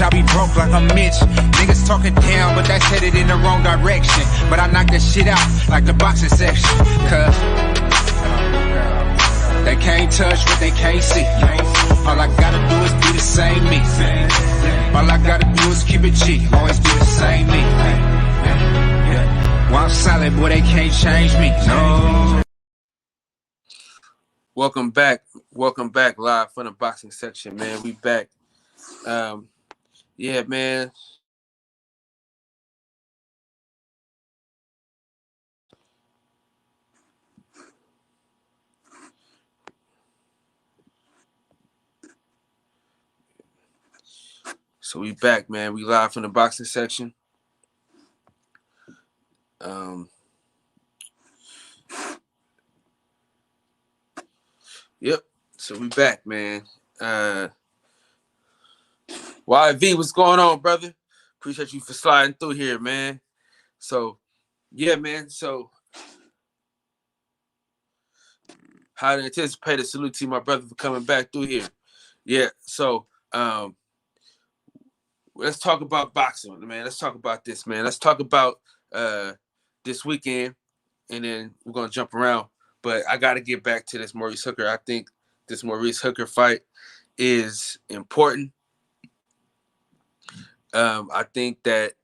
I be broke like I'm Mitch. Niggas talking down, but that's headed in the wrong direction. But I knock that shit out like the boxing section. Cause they can't touch what they can't see. All I gotta do is be the same me. All I gotta do is keep it cheap. Always be the same me. While I'm solid, boy, they can't change me. No. Welcome back live from the boxing section, man. We back. Yeah, man. So we back, man. We live from the boxing section. Yep. So we back, man. YV, what's going on, brother? Appreciate you for sliding through here, man. So, yeah, man. So, highly anticipated. Salute to my brother for coming back through here. Yeah. So, let's talk about boxing, man. Let's talk about this, man. Let's talk about this weekend, and then we're gonna jump around. But I got to get back to this Maurice Hooker. I think this Maurice Hooker fight is important. I think that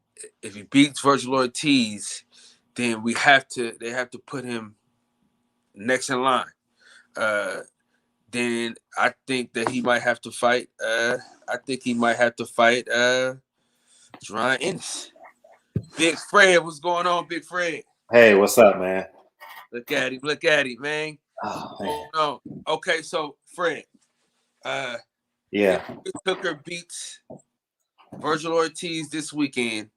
if he beats Virgil Ortiz, then they have to put him next in line. Then I think that he might have to fight. Jaron Ennis. Big Fred, what's going on, Big Fred? Hey, what's up, man? Look at him, man. Oh, man. No. Okay, so Fred. Yeah. If Hooker beats Virgil Ortiz this weekend,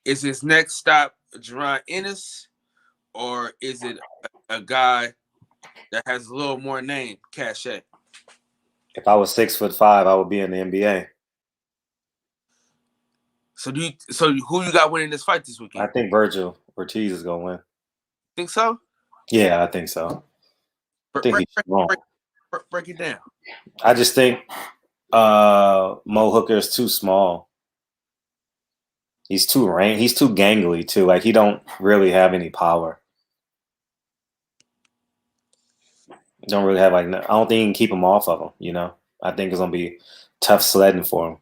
is his next stop Jaron Ennis, or is it a guy that has a little more name, cachet? If I was 6'5", I would be in the NBA. So who you got winning this fight this weekend? I think Virgil Ortiz is gonna win. Think so? Yeah, I think so. I think he's strong. Break it down. I just think Mo Hooker is too small. He's too gangly too. Like, he don't really have any power. Don't really have, like, I don't think he can keep him off of him, you know? I think it's gonna be tough sledding for him.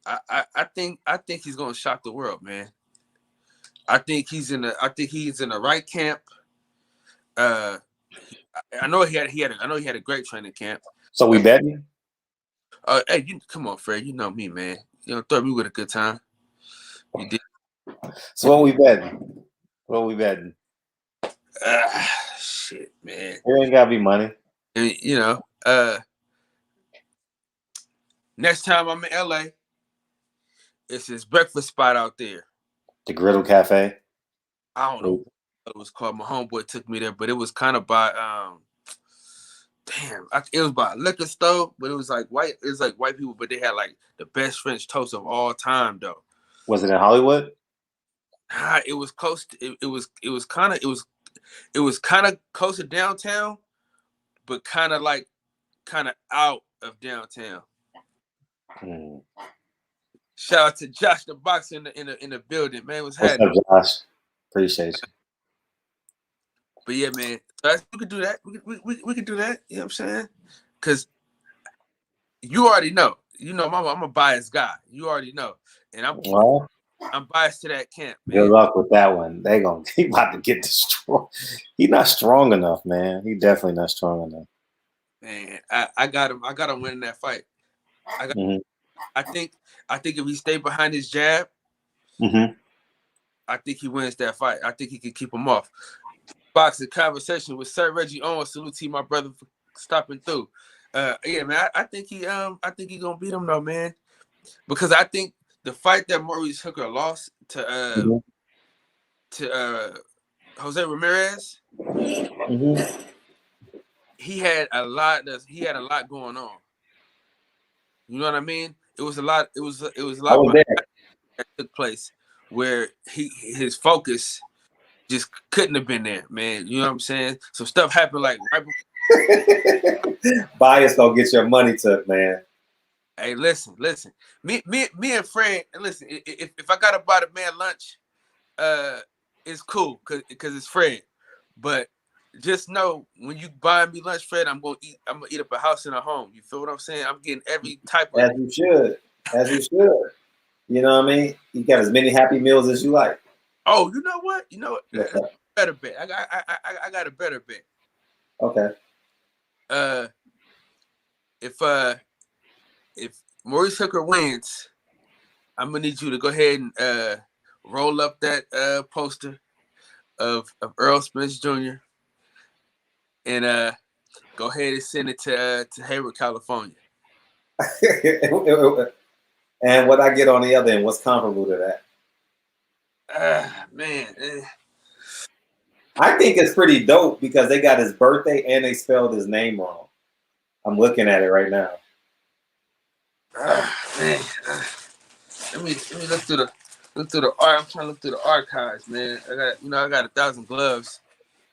I think he's gonna shock the world, man. I think he's in the right camp. I know he had a great training camp. So we betting? Hey, come on, Fred. You know me, man. You know, throw me with a good time. You did. So what we betting? Shit, man. It ain't gotta be money. And, you know, next time I'm in LA, it's this breakfast spot out there. The Griddle Cafe? I don't know what it was called. My homeboy took me there, but it was kind of by it was by a liquor store, but it was like white people, but they had like the best French toast of all time, though. Was it in Hollywood? It was close to, it was kind of close to downtown, but kind of out of downtown. Shout out to Josh the Boxer in the building, man. What's happening? What's up, Josh? Appreciate you. But yeah, man, we could do that. We could do that. You know what I'm saying? Because you already know. You know, I'm a biased guy. You already know, and I'm biased to that camp, man. Good luck with that one. He about to get destroyed. He's not strong enough, man. He definitely not strong enough. Man, I got him. I got him winning that fight. I think if he stayed behind his jab, I think he wins that fight. I think he can keep him off. Boxing conversation with Sir Reggie Owens. Salute to my brother for stopping through. Yeah, man. I think he gonna beat him though, man. Because I think the fight that Maurice Hooker lost to Jose Ramirez, he had a lot going on. You know what I mean? It was a lot that took place where his focus just couldn't have been there, man. You know what I'm saying? So stuff happened like right before. Bias gonna get your money took, man. Hey, listen. Me and Fred. Listen, if I gotta buy the man lunch, it's cool because it's Fred. But just know when you buy me lunch, Fred, I'm gonna eat up a house and a home. You feel what I'm saying? I'm getting every type of. As you should. As you should. You know what I mean? You got as many Happy Meals as you like. Oh, you know what? What's up? Better bet. I got a better bet. Okay. If Maurice Hooker wins, I'm gonna need you to go ahead and roll up that poster of Earl Spence Jr. and go ahead and send it to Hayward, California. And what I get on the other end, what's comparable to that? Man. I think it's pretty dope because they got his birthday and they spelled his name wrong. I'm looking at it right now. Man. Let me look through the art. I'm trying to look through the archives, man. I got 1,000 gloves.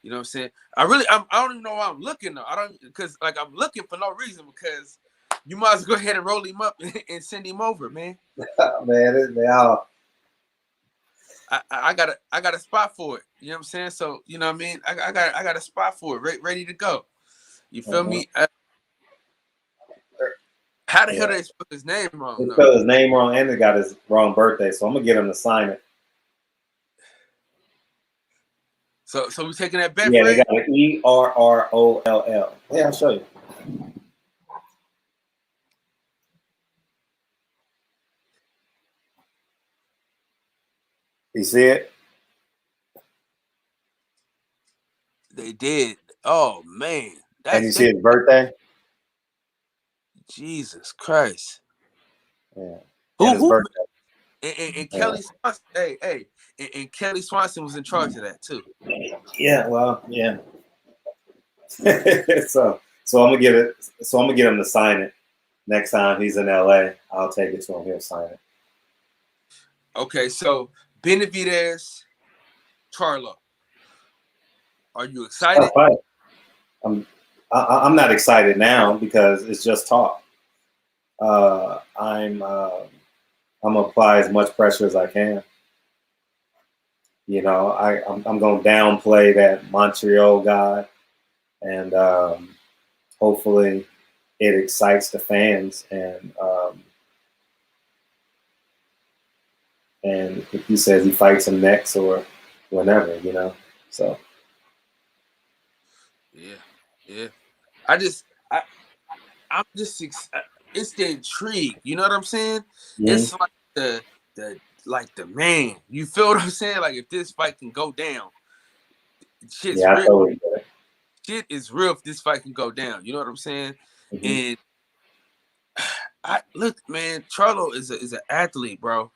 You know what I'm saying? I don't even know why I'm looking though. Because I'm looking for no reason because you might as well go ahead and roll him up and send him over, man. Man, they all. I got a spot for it. You know what I'm saying? So you know what I mean. I got a spot for it, ready to go. You feel me? How the hell did they spell his name wrong? They spelled his name wrong and they got his wrong birthday. So I'm gonna get him to sign it. So we taking that bet? Yeah, Fred? they got an ERROLL. Yeah, I'll show you. You see it? They did. Oh man, And you see his birthday? Jesus Christ. Yeah. Who? And Kelly Swanson. Hey. And Kelly Swanson was in charge of that too. Yeah. Well. Yeah. so I'm gonna get it. So I'm gonna get him to sign it next time he's in LA. I'll take it to him. He'll sign it. Okay. So Benavidez, Charlo. Are you excited? I'm not excited now because it's just talk. I'm gonna apply as much pressure as I can. You know, I'm gonna downplay that Montreal guy, and hopefully it excites the fans. And if he says he fights him next or whenever, you know, so. Yeah. I'm just it's the intrigue. You know what I'm saying? Mm-hmm. It's like the man. You feel what I'm saying? Like if this fight can go down, shit's real. Totally shit is real if this fight can go down. You know what I'm saying? Mm-hmm. And look, man, Charlo is an athlete, bro.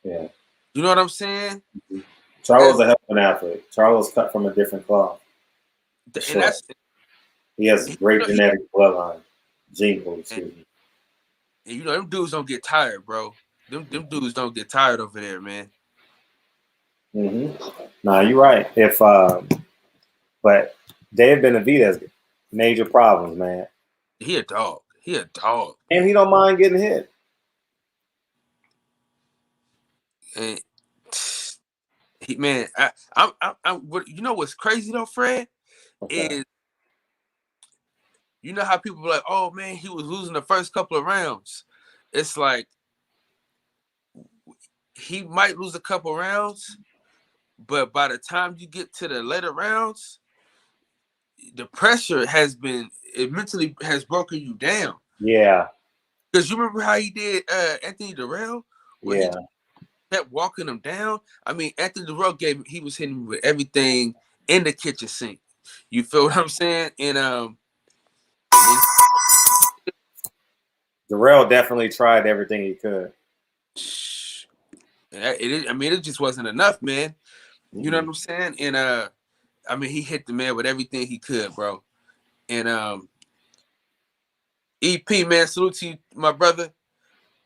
Yeah. You know what I'm saying? Mm-hmm. Charlo's a hell of an athlete. Charlo's cut from a different cloth. Sure. He has a great genetic bloodline. Gene pool, excuse me. And you know, them dudes don't get tired, bro. Them dudes don't get tired over there, man. Mm-hmm. Nah, you're right. But Dave Benavidez, major problems, man. He a dog. And he don't mind getting hit. And man, you know what's crazy though, Fred? Okay. Is you know how people be like, oh man, he was losing the first couple of rounds. It's like he might lose a couple rounds, but by the time you get to the later rounds, the pressure mentally has broken you down. Yeah. Because you remember how he did Anthony Dirrell? Yeah. He kept walking him down. I mean, Anthony Dirrell he was hitting with everything in the kitchen sink. You feel what I'm saying? And Dirrell definitely tried everything he could. It just wasn't enough, man. You know what I'm saying? And I mean, he hit the man with everything he could, bro. And EP, man, salute to you, my brother.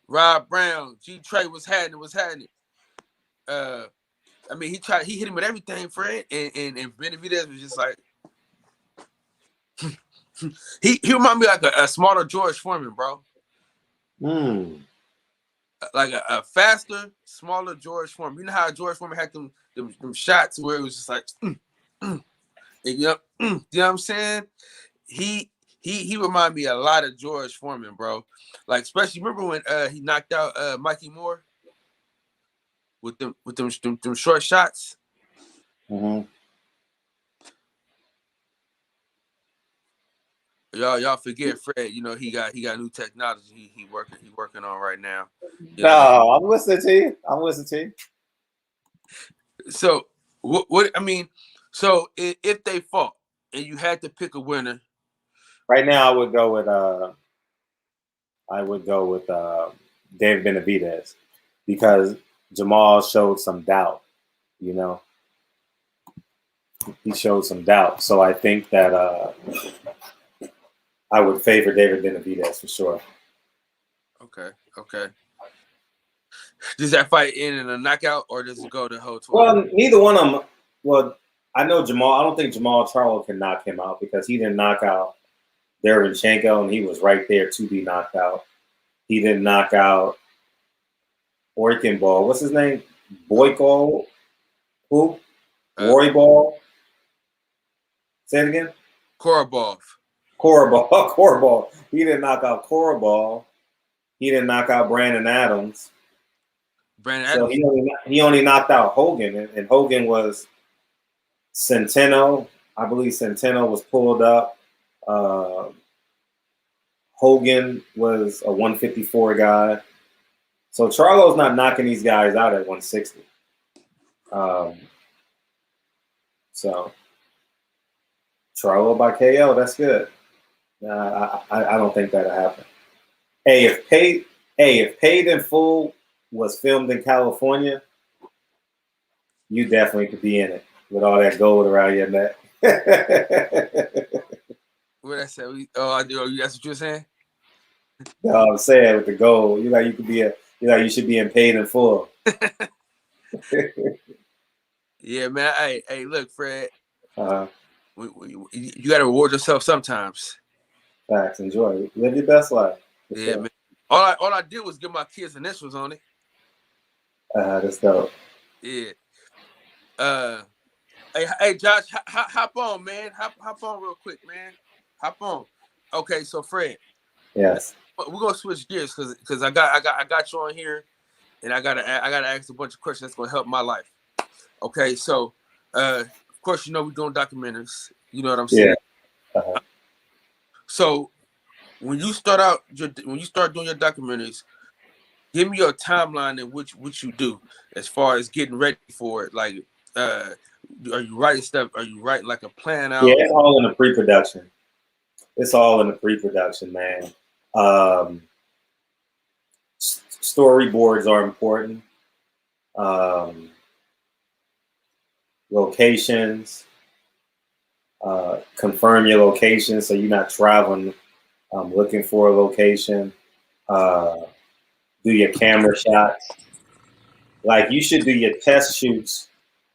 Rob Brown, G Trey, what's happening? I mean, he hit him with everything, Fred, and Benavidez was just like he reminded me like a smarter George Foreman, bro. Like a faster, smaller George Foreman. You know how George Foreman had them shots where it was just like, you know what I'm saying? He reminded me a lot of George Foreman, bro. Like, especially remember when he knocked out Mikey Moore with them short shots. Mm-hmm. Y'all forget Fred. You know he got new technology. He working on right now. No, I'm listening to you. So what I mean, so if they fought and you had to pick a winner, right now I would go with Dave Benavidez because Jamal showed some doubt. You know, he showed some doubt. So I think that I would favor David Benavidez for sure. Okay. Does that fight end in a knockout or does it go the whole 12? Well, neither one of them. Well, I know Jamal. I don't think Jamal Charlo can knock him out because he didn't knock out Derevyanchenko and he was right there to be knocked out. He didn't knock out Ball. What's his name? Boyko? Who? Roy Ball? Say it again? Korobov. Korobov. He didn't knock out Korobov. He didn't knock out Brandon Adams. So he only knocked out Hogan, and Hogan was Centeno. I believe Centeno was pulled up. Hogan was a 154 guy. So Charlo's not knocking these guys out at 160. So Charlo by KO, that's good. I don't think that'll happen. Hey, if Paid in Full was filmed in California, you definitely could be in it with all that gold around your neck. What I said? I do. That's what you're saying? No, I'm saying with the gold, you should be in Paid in Full. Yeah, man. Hey, look, Fred. You got to reward yourself sometimes. Facts. Enjoy it. Live your best life. Yeah, sure. Man. All I did was give my kids initials on it. That's dope. Yeah. Hey, Josh, hop on, man. Hop on real quick, man. Hop on. Okay, so Fred. Yes. We're gonna switch gears because I got you on here, and I gotta ask a bunch of questions that's gonna help my life. Okay, so of course we're doing documentaries. You know what I'm saying? Yeah. Uh-huh. So when you start doing your documentaries, give me your timeline in which you do as far as getting ready for it. Like, are you writing stuff? Are you writing like a plan out? Yeah, it's all in the pre-production. It's all in the pre-production, man. Storyboards are important. Locations. Confirm your location so you're not traveling looking for a location. Do your camera shots. Like, you should do your test shoots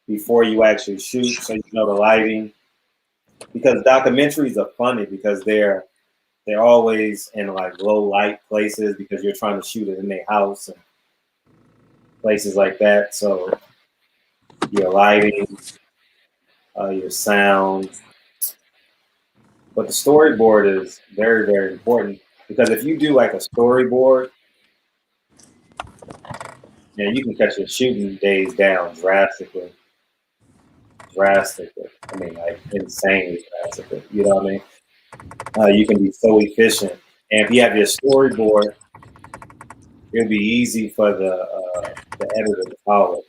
before you actually shoot so you know the lighting. Because documentaries are funny because they're always in like low light places because you're trying to shoot it in their house and places like that. So your lighting, your sound. But the storyboard is very, very important because if you do like a storyboard, you can cut your shooting days down drastically. I mean, like insanely drastically. You know what I mean? You can be so efficient. And if you have your storyboard, it'll be easy for the editor to follow.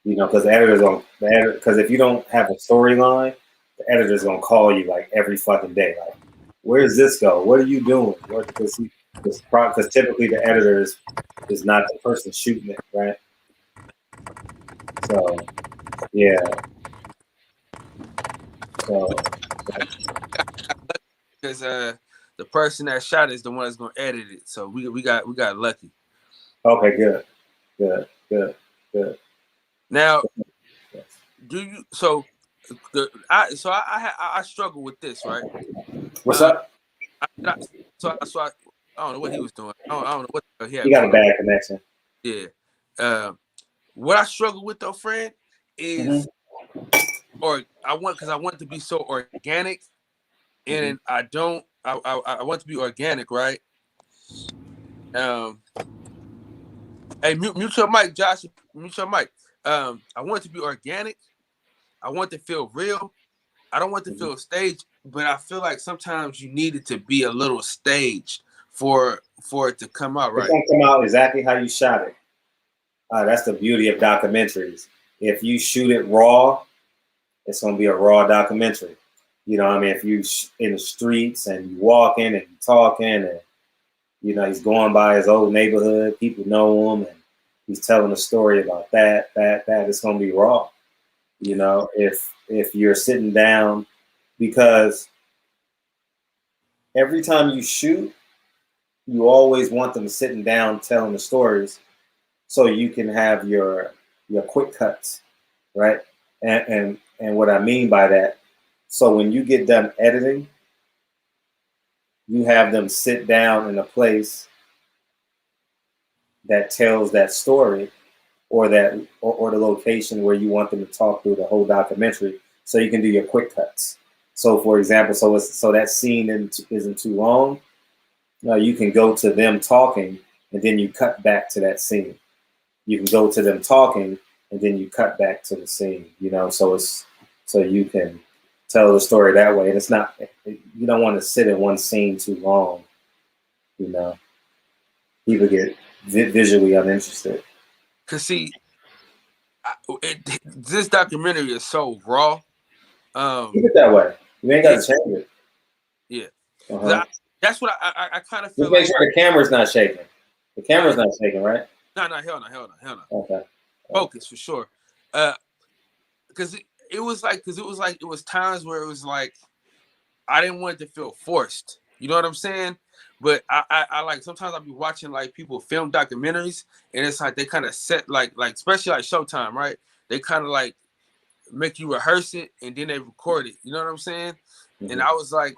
Because because if you don't have a storyline, the editor's gonna call you like every fucking day. Like, where does this go? What are you doing? Because typically the editor is not the person shooting it, right? So, yeah. So, because the person that shot is the one that's gonna edit it. So we got lucky. Okay, good. Now, do you? So, I struggle with this, right? What's up? I don't know what he was doing. I don't know what the hell he had You got a going on. bad connection. Yeah. What I struggle with though, friend, is or I want it to be so organic, and I don't. I want to be organic, right? Hey, mute your mic, Josh. Mute your mic. I want it to be organic. I want it to feel real. I don't want it to feel staged, but I feel like sometimes you need it to be a little staged for it to come out right. It's gonna come out exactly how you shot it. That's the beauty of documentaries. If you shoot it raw, it's gonna be a raw documentary. You know what I mean? If you in the streets and you walking and you talking and you know he's going by his old neighborhood, people know him and he's telling a story about that, it's gonna be raw. You know, if you're sitting down, because every time you shoot, you always want them sitting down telling the stories so you can have your quick cuts, right? And what I mean by that, so when you get done editing, you have them sit down in a place that tells that story or the location where you want them to talk through the whole documentary, so you can do your quick cuts. So for example, so that scene isn't too long, you can go to them talking and then you cut back to that scene. You can go to them talking and then you cut back to the scene, you know, so you can tell the story that way. And it's not, you don't want to sit in one scene too long, you know. People get visually uninterested. Cause see, this documentary is so raw. Keep it that way. You ain't got to change it. Yeah. That's what I kind of feel. Just make sure the camera's not shaking. The camera's not shaking, right? No, hell no. Okay. Focus for sure. Because it was times where it was like I didn't want it to feel forced. You know what I'm saying? But I like sometimes I'll be watching like people film documentaries and it's like they kind of set like especially like Showtime, right? They kind of like make you rehearse it and then they record it. You know what I'm saying? Mm-hmm. And I was like,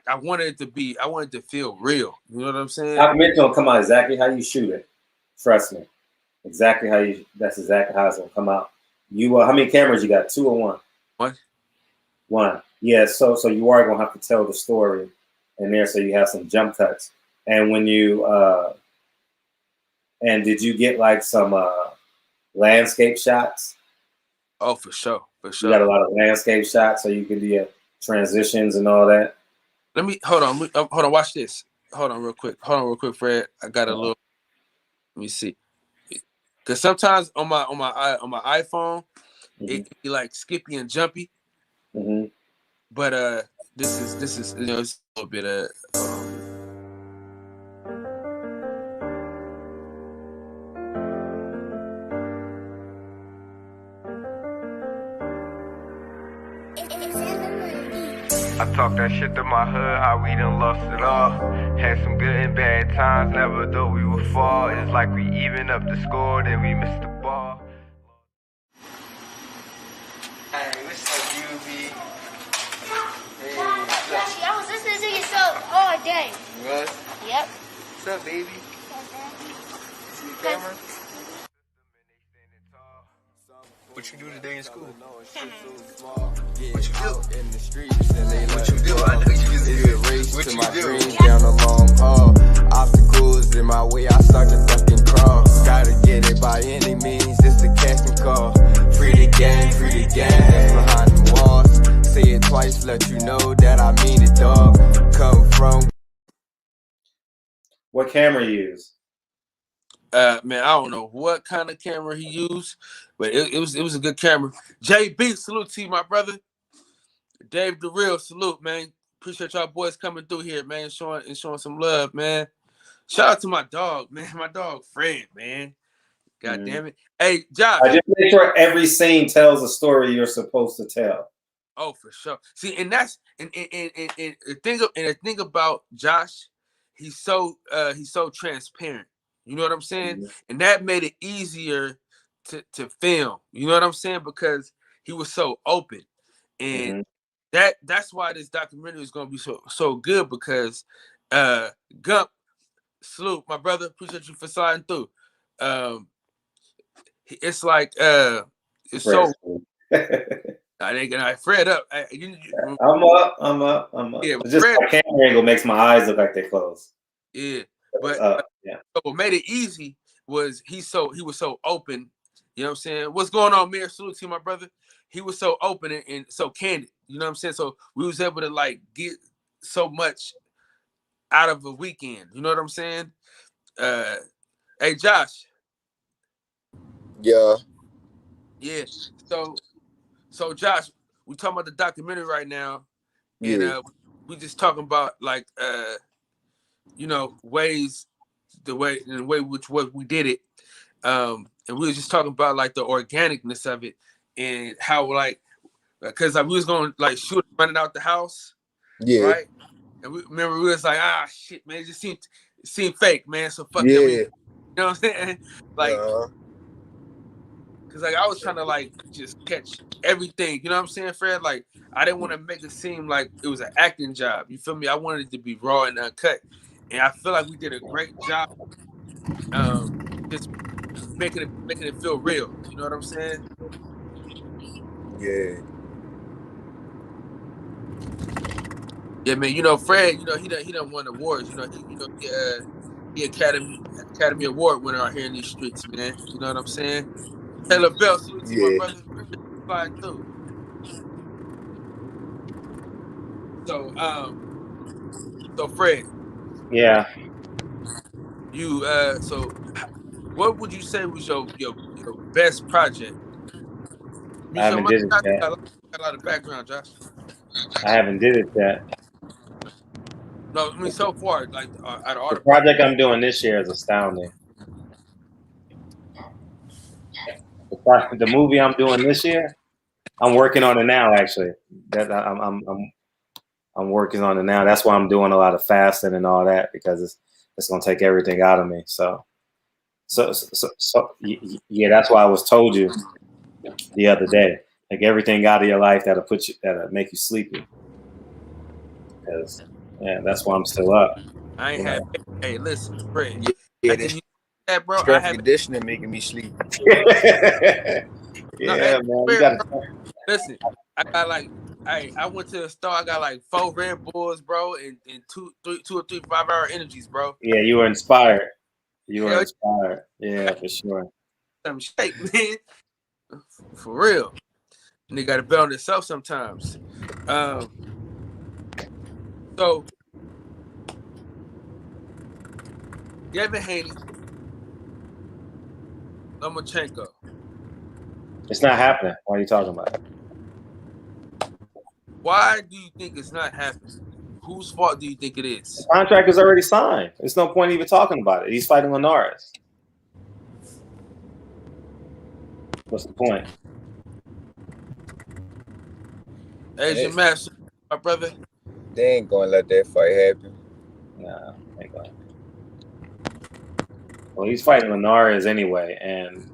I wanted it to feel real. You know what I'm saying? Documentary gonna come out exactly how you shoot it. Trust me. That's exactly how it's gonna come out. You how many cameras you got? 2 or 1? One. Yeah, so you are gonna have to tell the story in there, so you have some jump cuts. And when you and did you get like some landscape shots? Oh, for sure. You got a lot of landscape shots, so you can do your transitions and all that. Let me hold on. Watch this. Hold on, real quick, Fred. I got a little. Let me see. Because sometimes on my iPhone, it be like skippy and jumpy. Mm-hmm. But this is it's a little bit of. I talk that shit to my hood, how we done lost it all. Had some good and bad times, never thought we would fall. It's like we even up the score, then we missed the ball. Hey, what's up, UV? Hey, Actually, I was listening to your show all day. what? Yep. What's up, baby? See the camera? What you do today in school? What you do? In the streets and they what you do? I know you just good. Race what to you my do? Dreams down a long haul. Obstacles in my way, I start to fucking crawl. Gotta get it by any means, it's the casting call. Free the gang, that's behind the walls. Say it twice, let you know that I mean it, dog. Come from. What camera you use? Man, I don't know what kind of camera he used, but it was a good camera. JB, salute to you, my brother. Dave the Real, salute, man. Appreciate y'all boys coming through here, man, showing some love, man. Shout out to my dog, man. My dog Fred, man. God damn it. Hey, Josh. I just make sure every scene tells a story you're supposed to tell. Oh, for sure. See, and that's and the thing about Josh, he's so transparent. You know what I'm saying? Mm-hmm. And that made it easier to film. You know what I'm saying? Because he was so open. And that's why this documentary is gonna be so good, because Gump, salute, my brother. Appreciate you for sliding through. It's like it's so. I think I Fred up. I'm up. Yeah, It's just Fred, my camera angle makes my eyes look like they're closed. yeah, but yeah. so what made it easy was he was so open. You know what I'm saying? What's going on, Mayor? Salute to you, my brother. He was so open and so candid. You know what I'm saying? So we was able to like get so much out of a weekend. You know what I'm saying? Hey, Josh. Yeah. Yeah. So Josh, we talking about the documentary right now, and we just talking about like ways in the way which what we did it, and we were just talking about like the organicness of it and how like because like, we was going like shoot running out the house, right? And we was like shit, man, it just seemed fake, man. So fuck it, you know what I'm saying? Like. Cause like I was trying to like just catch everything, you know what I'm saying, Fred? Like I didn't want to make it seem like it was an acting job. You feel me? I wanted it to be raw and uncut, and I feel like we did a great job, just making it feel real. You know what I'm saying? Yeah. Yeah, man. You know, Fred. You know he done won awards. You know he Academy Award winner out here in these streets, man. You know what I'm saying? Taylor Bell, salute to my brother. Slide through. So Fred. Yeah. You so what would you say was your best project? I haven't did it yet. Got a lot of background, Josh. I haven't did it yet. No, I mean so far, like out of all the project I'm doing this year is astounding. The movie I'm doing this year, I'm working on it now. Actually, that I'm working on it now. That's why I'm doing a lot of fasting and all that, because it's gonna take everything out of me. So yeah, that's why I was told you the other day, like everything out of your life that'll make you sleepy. Because that's why I'm still up. I ain't had. Hey, listen, Fred. Yeah, bro. Strength conditioning making me sleep. Man. Listen, I got like I went to the store. I got like 4 Red Bulls, bro, and 2 or 3 5-hour energies, bro. Yeah, you were inspired. Inspired. Yeah, for sure. Some shake, man. For real. And they got to bet on themselves sometimes. So Devin Haney, Lomachenko. It's not happening. Why are you talking about it? Why do you think it's not happening? Whose fault do you think it is? The contract is already signed. There's no point even talking about it. He's fighting Linares. What's the point? Asian Master, my brother. They ain't gonna let that fight happen. Nah, ain't gonna. Well, he's fighting Linares anyway, and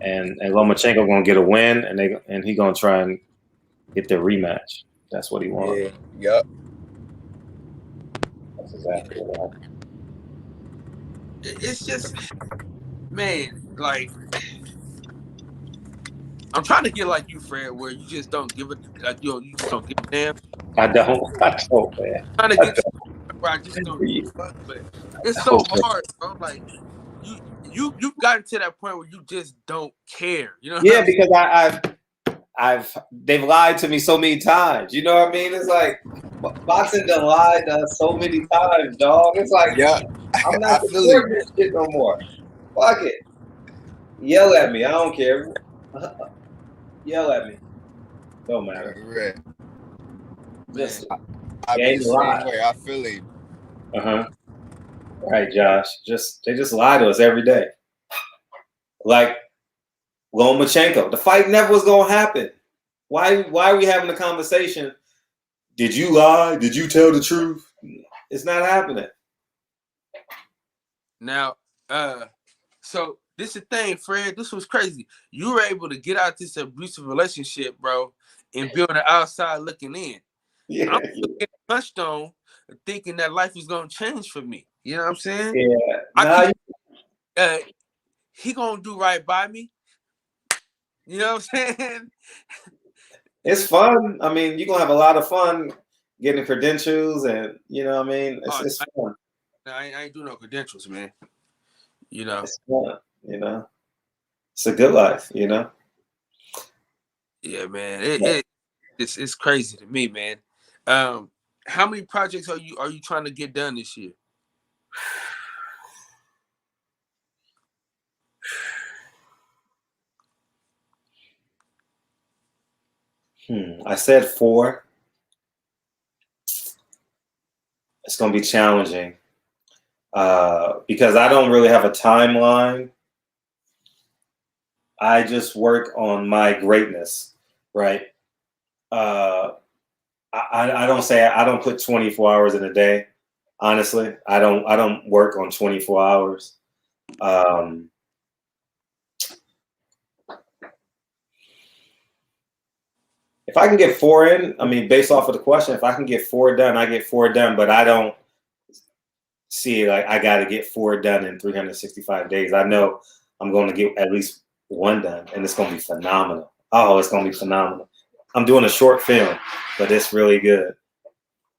Lomachenko gonna get a win, and he gonna try and get the rematch. That's what he wants. Yeah. Yep. That's exactly what. It's just, man, like I'm trying to get like you, Fred, where you just don't give it, like you just don't give a damn. I don't, man. I'm trying to get you where I just don't give a fuck, but it's so hard, bro. Like you've gotten to that point where you just don't care. You know? Yeah, because they've lied to me so many times. You know what I mean? It's like boxing done lied to us so many times, dog. It's like, yeah, I'm not supporting this shit no more. Fuck it. Yell at me. I don't care. Yell at me. Don't matter. Right. Just I feel the same way. I feel it. Right, Josh. They just lie to us every day. Like Lomachenko, the fight never was gonna happen. Why are we having a conversation? Did you lie? Did you tell the truth? It's not happening. Now, so this is the thing, Fred. This was crazy. You were able to get out this abusive relationship, bro, and build an outside looking in. Yeah. I'm getting touched on thinking that life was gonna change for me. You know what I'm saying? Yeah. Nah, He gonna do right by me. You know what I'm saying? it's fun. I mean, you're gonna have a lot of fun getting credentials, and you know what I mean. It's fun. I ain't do no credentials, man. You know. It's fun. You know, it's a good life. You know. Yeah, man. It's crazy to me, man. How many projects are you trying to get done this year? I said 4. It's going to be challenging because I don't really have a timeline. I just work on my greatness, right? I don't put 24 hours in a day. Honestly, I don't work on 24 hours. If I can get 4 in, I mean, based off of the question, if I can get 4 done, I get 4 done, but I don't see it like I got to get 4 done in 365 days. I know I'm going to get at least 1 done, and it's going to be phenomenal. Oh, it's going to be phenomenal. I'm doing a short film, but it's really good.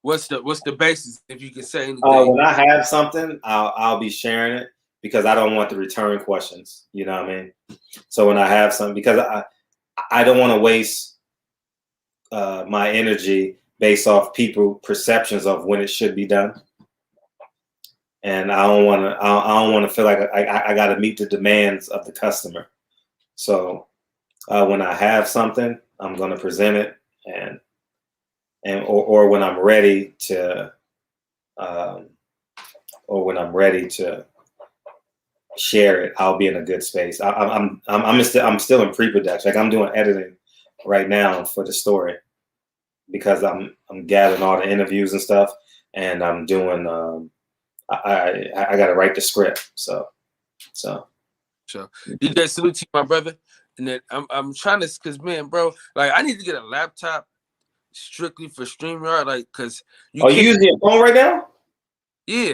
What's the basis, if you can say anything? When I have something, I'll be sharing it because I don't want the return questions. You know what I mean? So when I have something, because I don't want to waste my energy based off people perceptions of when it should be done, and I don't want to feel like I got to meet the demands of the customer. So when I have something, I'm going to present it, or when I'm ready to, share it, I'll be in a good space. I'm still in pre-production. Like I'm doing editing right now for the story because I'm gathering all the interviews and stuff, and I'm doing. I got to write the script. So you guys salute to you, my brother. And then I'm trying to, cause man, bro, like I need to get a laptop strictly for StreamYard, like, cause you using your phone right now? Yeah.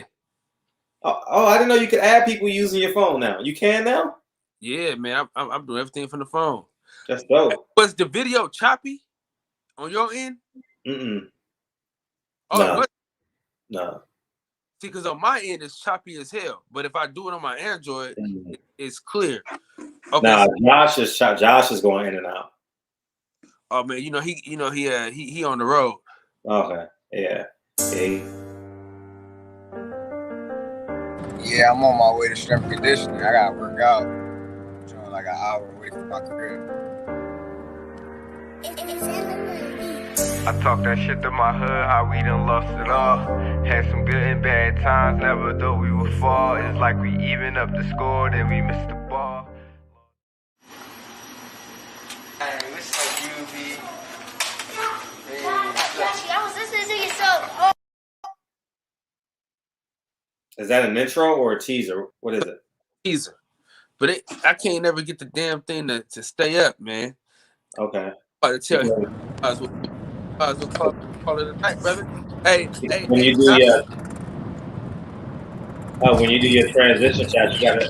Oh, I didn't know you could add people using your phone now. You can now? Yeah, man. I'm doing everything from the phone. That's dope. Was the video choppy on your end? Oh, no. See, because on my end it's choppy as hell, but if I do it on my Android, it's clear. Okay. Nah, Josh is going in and out. Oh man, he on the road. Okay, yeah. Yeah, I'm on my way to strength conditioning. I gotta work out. I'm trying like an hour away from my crib. I talk that shit to my hood, how we done lost it all. Had some good and bad times, never thought we would fall. It's like we even up the score, then we missed the ball. Hey, what's up, UV? I was listening to your song. Is that an intro or a teaser? What is it? Teaser. But I can't never get the damn thing to stay up, man. Okay. I'm about to tell you. I was call it a night, brother. Hey, when you do your transition chat, you gotta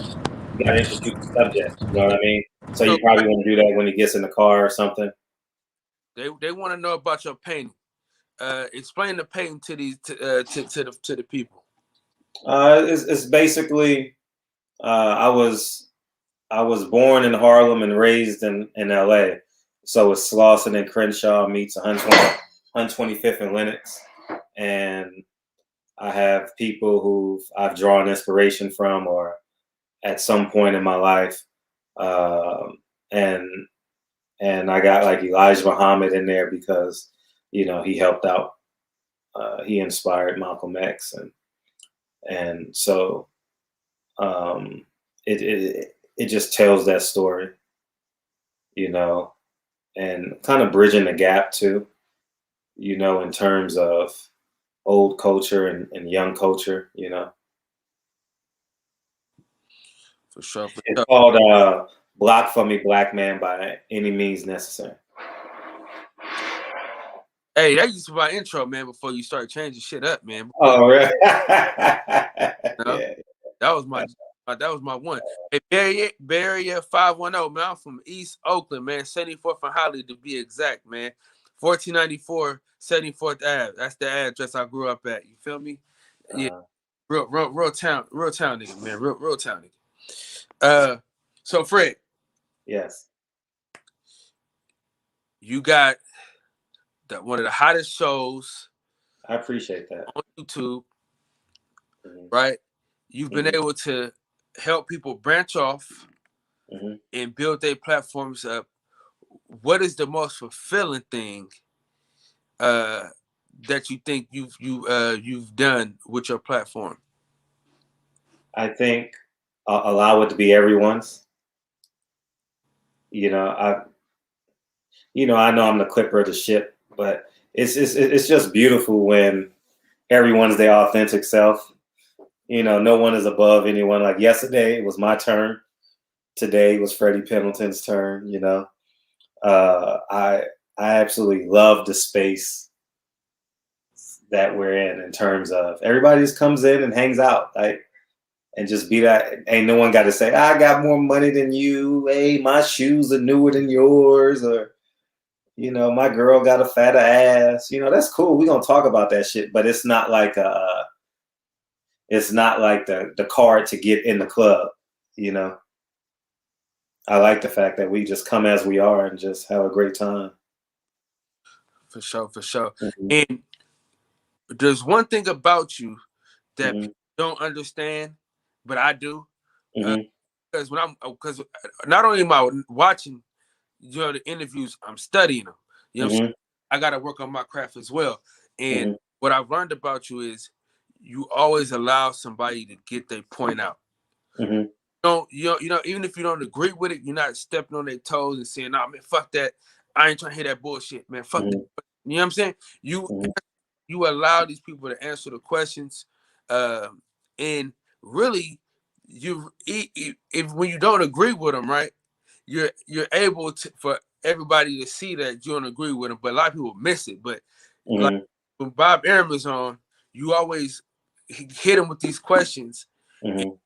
introduce the subject. You know what I mean? So you probably want to do that when he gets in the car or something. They want to know about your painting. Explain the painting to the people. It's basically I was born in Harlem and raised in LA. So it's Slauson and Crenshaw meets 125th and Lenox. And I have people who I've drawn inspiration from or at some point in my life. And I got like Elijah Muhammad in there because, he helped out. He inspired Malcolm X. And so it just tells that story, and kind of bridging the gap too, in terms of old culture and young culture, For sure. It's called Block for Me, Black Man by Any Means Necessary. Hey, that used to be my intro, man. Before you start changing shit up, man. Oh, really? You know? Yeah. That was my one. Hey, Barry 510, man. I'm from East Oakland, man. 74th and Holly to be exact, man. 1494 74th Ave. That's the address I grew up at. You feel me? Yeah. Real town nigga, man. Real town nigga. So Fred, Yes. you got one of the hottest shows I appreciate that. on YouTube, Mhm. right? You've been able to help people branch off and build their platforms up. What is the most fulfilling thing that you think you've done with your platform? I think allow it to be everyone's. I know I'm the clipper of the ship, but it's just beautiful when everyone's their authentic self. No one is above anyone. Like yesterday, it was my turn. Today was Freddie Pendleton's turn. I absolutely love the space that we're in terms of everybody just comes in and hangs out, like, and just be that. Ain't no one got to say, I got more money than you. Hey, my shoes are newer than yours, or my girl got a fatter ass. That's cool. We're gonna talk about that shit, but it's not like the card to get in the club. I like the fact that we just come as we are and just have a great time. For sure. And there's one thing about you that people don't understand, but I do. Because because not only am I watching, the interviews, I'm studying them. You know what I'm saying? I got to work on my craft as well. And what I've learned about you is you always allow somebody to get their point out. Even if you don't agree with it, you're not stepping on their toes and saying, "Nah, man, fuck that. I ain't trying to hear that bullshit, man. Fuck that." You know what I'm saying? You allow these people to answer the questions, and really, if when you don't agree with them, right, you're able to for everybody to see that you don't agree with them. But a lot of people miss it. But like when Bob Arum was on, you always hit him with these questions. And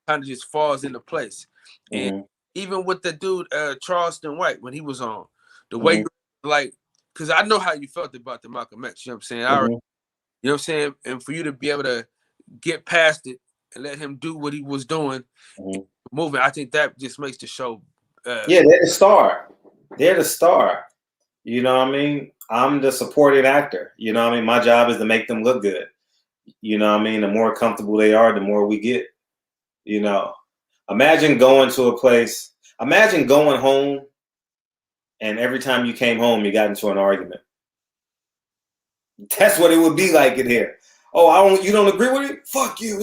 kind of just falls into place. And even with the dude Charleston White when he was on, the way you like, because I know how you felt about the Malcolm X. You know what I'm saying? You know what I'm saying? And for you to be able to get past it and let him do what he was doing, moving, I think that just makes the show. Yeah, they're the star. They're the star. You know what I mean? I'm the supporting actor. You know what I mean? My job is to make them look good. You know what I mean? The more comfortable they are, the more we get. Imagine going to a place. Imagine going home, and every time you came home, you got into an argument. That's what it would be like in here. Oh, you don't agree with it? Fuck you.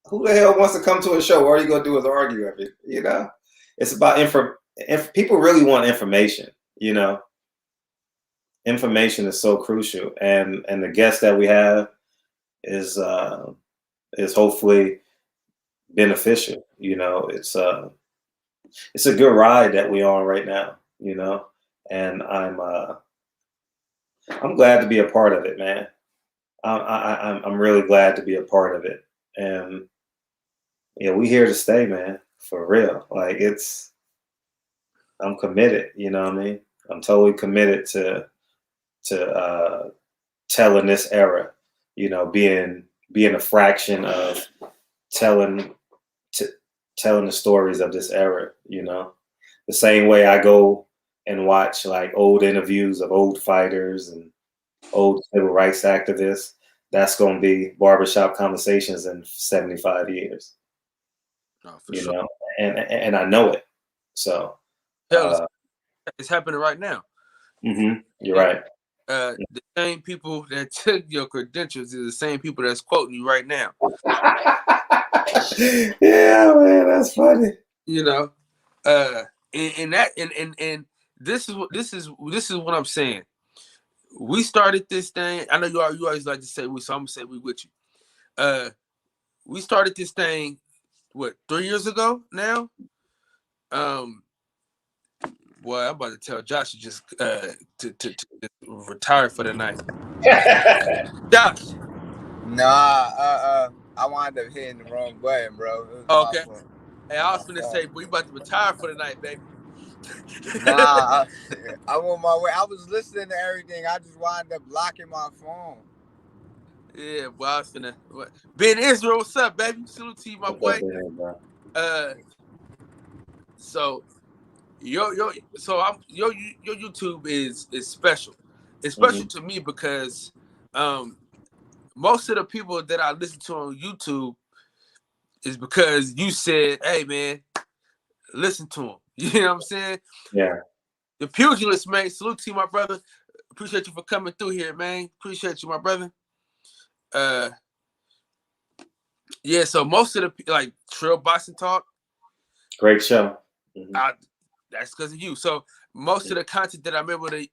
Who the hell wants to come to a show? All you gonna do is argue of it. It's about people really want information. Information is so crucial, and the guest that we have is hopefully beneficial. It's a good ride that we're on right now. And I'm glad to be a part of it, man. I'm really glad to be a part of it, and we here to stay, man, for real. Like I'm committed. You know what I mean? I'm totally committed to telling this era. Being a fraction of telling the stories of this era. The same way I go and watch like old interviews of old fighters and old civil rights activists. That's going to be barbershop conversations in 75 years. Sure. And I know it. So it's happening right now. You're right. The same people that took your credentials are the same people that's quoting you right now. Yeah, man, that's funny. And this is what I'm saying. We started this thing. I know you always like to say we, so I'm gonna say we with you. We started this thing 3 years ago now. Boy, I'm about to tell Josh to just to retire for the night. Josh. Nah, I wound up hitting the wrong button, bro. It was Okay. my fault. Hey, I was finna say, boy, you about to retire for the night, baby. Nah, I'm on my way. I was listening to everything. I just wound up locking my phone. Yeah, boy, I was finna. Ben Israel, what's up, baby? Salute to you, my boy. So your YouTube is special. It's special to me because most of the people that I listen to on YouTube is because you said, "Hey, man, listen to him." You know what I'm saying? Yeah. The Pugilist, man. Salute to you, my brother. Appreciate you for coming through here, man. Appreciate you, my brother. Yeah. So most of the like Trill Boxing Talk. Great show. That's because of you. So most of the content that I'm able to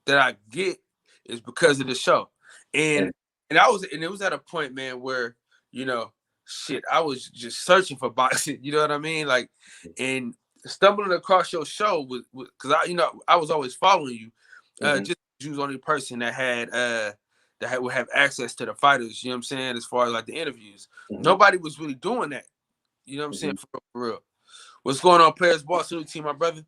that I get is because of the show, and it was at a point, man, where shit, I was just searching for boxing. You know what I mean? Like, and stumbling across your show was because I was always following you. Just you was the only person that would have access to the fighters. You know what I'm saying? As far as like the interviews, nobody was really doing that. You know what I'm saying? For real. What's going on, Players Ball? Salute team, my brother.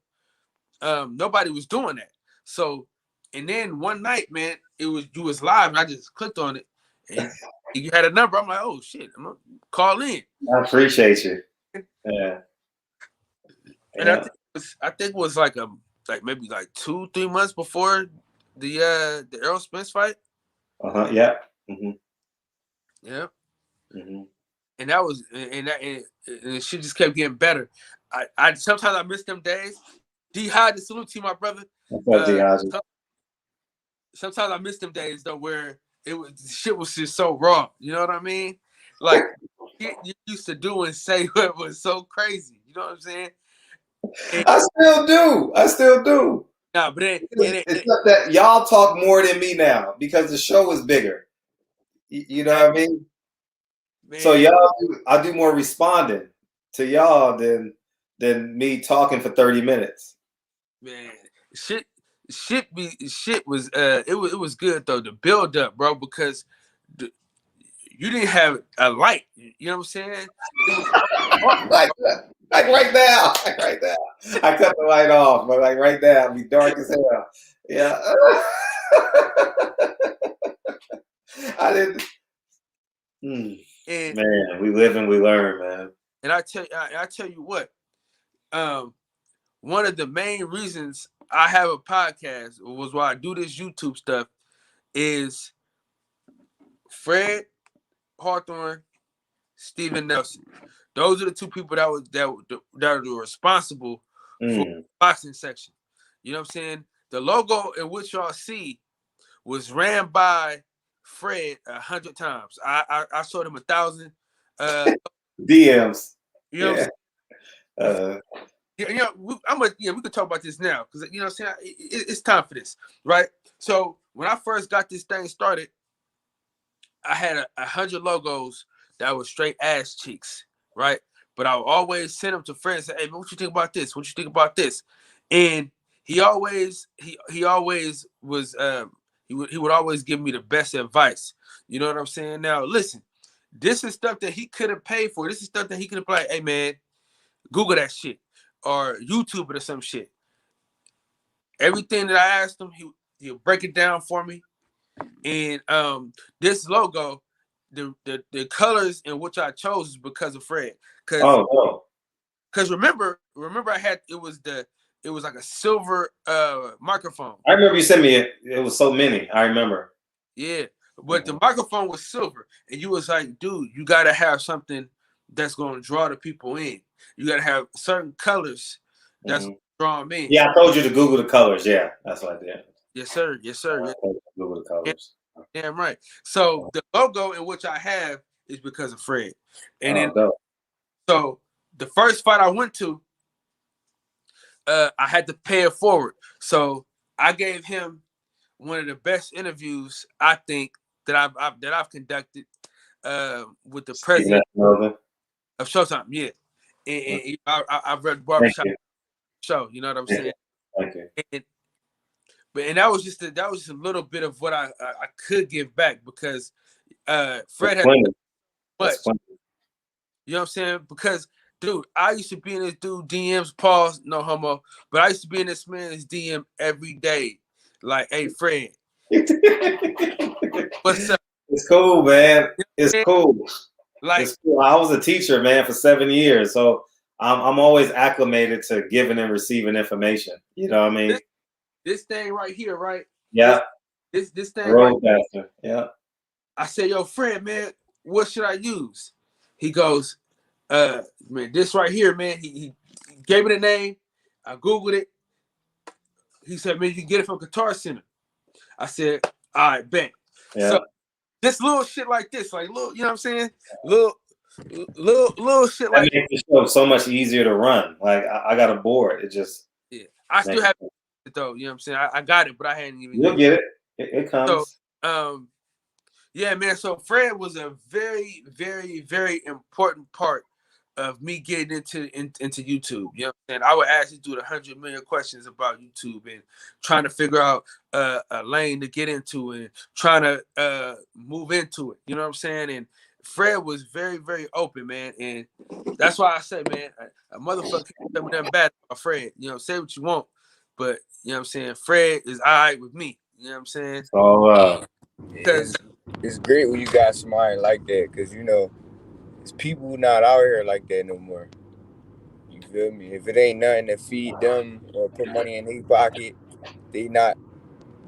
Nobody was doing that. So, and then one night, man, you was live, and I just clicked on it, and you had a number. I'm like, oh shit, I'm gonna call in. I appreciate you. Yeah. And I think it was like maybe 2-3 months before the Errol Spence fight. Yeah. Yeah. And that was and shit just kept getting better. I sometimes I miss them days. D-Hod, salute to you, my brother. Sometimes I miss them days though, where shit was just so raw. You know what I mean? Like shit you used to do and say what was so crazy. You know what I'm saying? And, I still do. Nah, but it's not that y'all talk more than me now because the show is bigger. You know what I mean? Man. So I do more responding to y'all than me talking for 30 minutes. Man, shit was it was good though, the build up, bro, because you didn't have a light. You know what I'm saying? like right now. I cut the light off, but like right now, it'll be dark as hell. Yeah. I didn't. Man, we live and we learn, man. And I tell you what, one of the main reasons I have a podcast was why I do this YouTube stuff is Fred Hawthorne, Steven Nelson. Those are the two people that are responsible for the boxing section. You know what I'm saying? The logo in which y'all see was ran by Fred 100 times. I showed him 1,000 DMs. You know what I'm saying? We could talk about this now because you know what I'm saying, it's time for this, right? So when I first got this thing started, I had 100 logos that were straight ass cheeks, right? But I would always send them to friends and say, "Hey, man, what you think about this? What you think about this?" And he always was he would always give me the best advice. You know what I'm saying? Now listen, this is stuff that he couldn't pay for. This is stuff that he could have like, "Hey man, Google that shit or YouTube it or some shit." Everything that I asked him, he'll break it down for me. And this logo, the colors in which I chose is because of Fred. Because remember I had it was like a silver microphone. I remember you sent me it. It was so many. I remember. Yeah, but the microphone was silver, and you was like, dude, you gotta have something that's gonna draw the people in. You gotta have certain colors that's draw them in. Yeah, I told you to Google the colors. Yeah, that's what I did. Yes, sir. Google the colors. Damn right. So the logo in which I have is because of Fred. And so the first fight I went to, I had to pay it forward. So I gave him one of the best interviews I think that I've conducted with the president of Showtime. Yeah, and I've read Barbershop. show. You know what I'm saying? Thank you. And that was just a little bit of what I could give back because Fred had Plenty. much. That's plenty. You know what I'm saying? Because dude, I used to be in this dude DMs, pause, no homo, but I used to be in this man's DM every day. Like, hey Fred, what's up? It's cool, man. It's cool. Like, It's cool. I was a teacher, man, for 7 years, so I'm always acclimated to giving and receiving information. You know what I mean? This thing right here, right? Yeah. This thing right Roadcaster. Yeah. I said, yo, Fred, man, what should I use? He goes, man, this right here, man. He gave me the name. I Googled it. He said, man, you can get it from Guitar Center. I said, all right, bet. Yeah. So this little shit like this, like little, you know what I'm saying? Little shit That like makes the show so much easier to run. Like I got a board. It just I still have it though, you know what I'm saying? I got it, but I hadn't even you'll get it. It comes. So yeah, man. So Fred was a very, very, very important part of me getting into YouTube. You know what I'm saying? I would ask you do 100 million questions about YouTube and trying to figure out a lane to get into and trying to move into it. You know what I'm saying? And Fred was very, very open, man. And that's why I say, man, a motherfucker can't tell me nothing bad about Fred. You know, say what you want, but you know what I'm saying? Fred is all right with me. You know what I'm saying? So Because it's great when you got somebody like that, because you know it's people not out here like that no more. You feel me? If it ain't nothing to feed them or put money in their pocket, they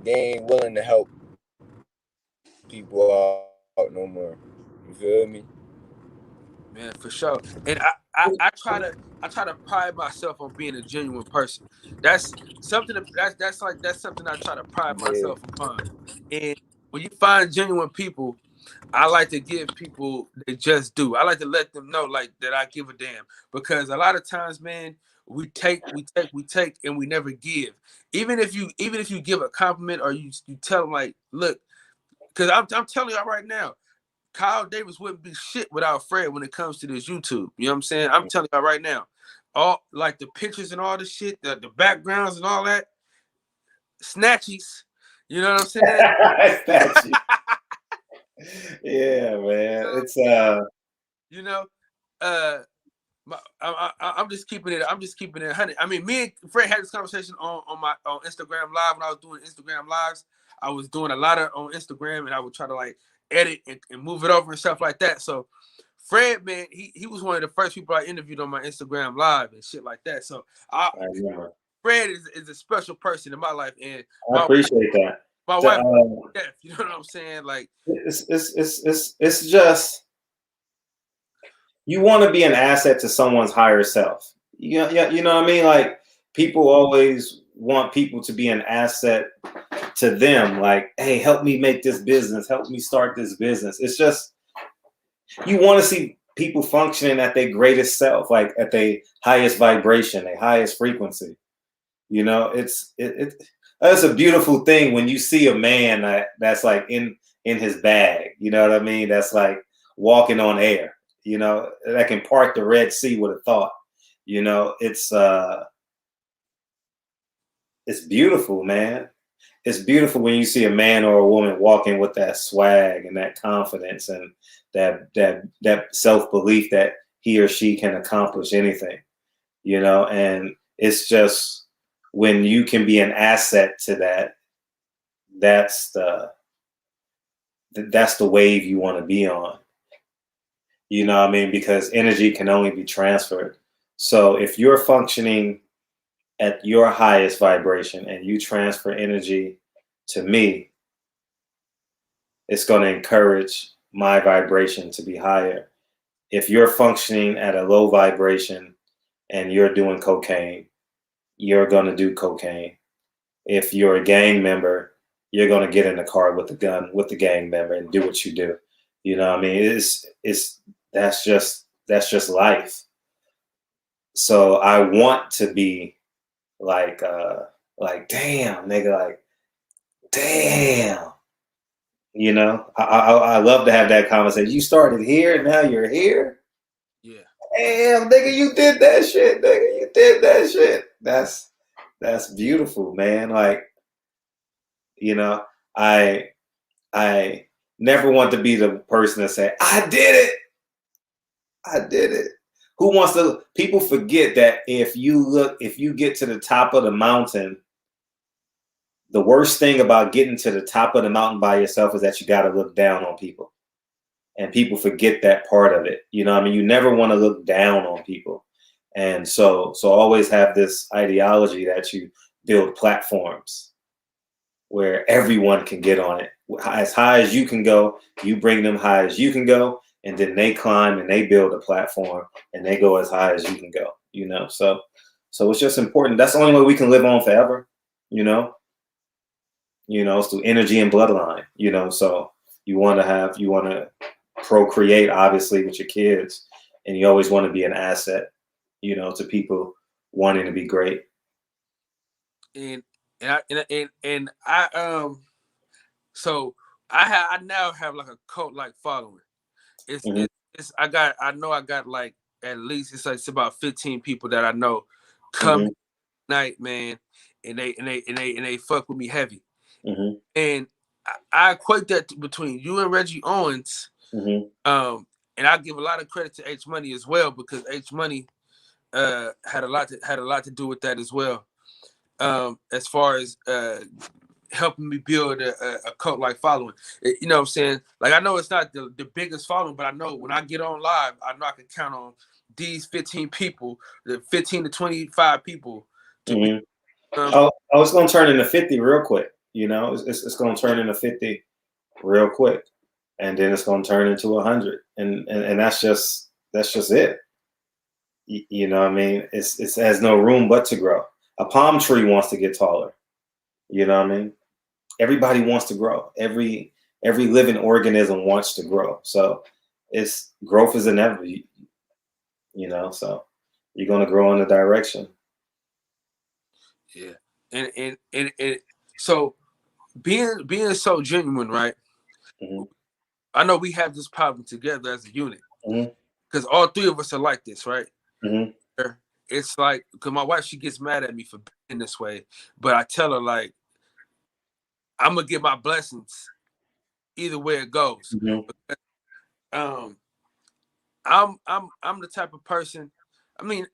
ain't willing to help people out no more. You feel me? man, for sure. And I try to pride myself on being a genuine person. That's something that's something I try to pride myself upon. And when you find genuine people, I like to give people they just do. I like to let them know like that I give a damn, because a lot of times, man, we take, and we never give. Even if you give a compliment or you tell them like, look, because I'm telling y'all right now, Kyle Davis wouldn't be shit without Fred when it comes to this YouTube. You know what I'm saying? I'm telling y'all right now, all like the pictures and all the shit, the backgrounds and all that, snatchies. You know what I'm saying? yeah, man. It's you know, I'm just keeping it. I'm just keeping it 100. I mean, me and Fred had this conversation on Instagram Live when I was doing Instagram Lives. I was doing a lot of on Instagram, and I would try to like edit and move it over and stuff like that. So Fred, man, he was one of the first people I interviewed on my Instagram Live and shit like that. So Fred is a special person in my life, and I appreciate that. My wife, you know what I'm saying? Like it's just you want to be an asset to someone's higher self. You know what I mean? Like people always want people to be an asset to them. Like, hey, help me make this business. Help me start this business. It's just you want to see people functioning at their greatest self, like at their highest vibration, their highest frequency. You know, it's a beautiful thing when you see a man that's like in his bag. You know what I mean? That's like walking on air. You know, that can part the Red Sea with a thought. You know, it's beautiful, man. It's beautiful when you see a man or a woman walking with that swag and that confidence and that self-belief that he or she can accomplish anything. You know, and it's just when you can be an asset to that, that's the wave you want to be on. You know what I mean? Because energy can only be transferred. So if you're functioning at your highest vibration and you transfer energy to me, it's going to encourage my vibration to be higher. If you're functioning at a low vibration and you're doing cocaine, you're going to do cocaine. If you're a gang member, you're going to get in the car with the gun with the gang member and do what you do. You know what I mean? That's just life. So I want to be like damn, nigga, like damn. You know, I love to have that conversation. You started here, now you're here. Yeah. Damn, nigga, you did that shit, nigga. You did that shit. That's beautiful, man. Like, you know, I never want to be the person to say, I did it. I did it. Who wants to? People forget that if you get to the top of the mountain, the worst thing about getting to the top of the mountain by yourself is that you got to look down on people. And people forget that part of it. You know what I mean? You never want to look down on people. And so always have this ideology that you build platforms where everyone can get on it. As high as you can go, you bring them high as you can go, and then they climb and they build a platform and they go as high as you can go, you know? So it's just important. That's the only way we can live on forever, you know? It's through energy and bloodline, you know? So you want to procreate, obviously, with your kids, and you always want to be an asset, you know, to people wanting to be great. So I now have like a cult like following. I know I got like at least it's about 15 people that I know come night, man, and they fuck with me heavy. And I equate that between you and Reggie Owens. And I give a lot of credit to H Money as well, because H Money had a lot to do with that as well. As far as helping me build a cult like following. You know what I'm saying? Like, I know it's not the biggest following, but I know when I get on live, I know I can count on these 15 people, the 15 to 25 people. It's going to turn into 50 real quick. You know, it's going to turn into 50 real quick. And then it's going to turn into 100. And that's just it. You know what I mean? It has no room but to grow. A palm tree wants to get taller. You know what I mean? Everybody wants to grow. Every living organism wants to grow. So growth is inevitable. You know, so you're going to grow in the direction. Yeah. And so being so genuine, right? I know we have this problem together as a unit, because all three of us are like this, right? It's like, because my wife, she gets mad at me for being this way, but I tell her, like, I'm gonna get my blessings either way it goes. I'm the type of person. I mean,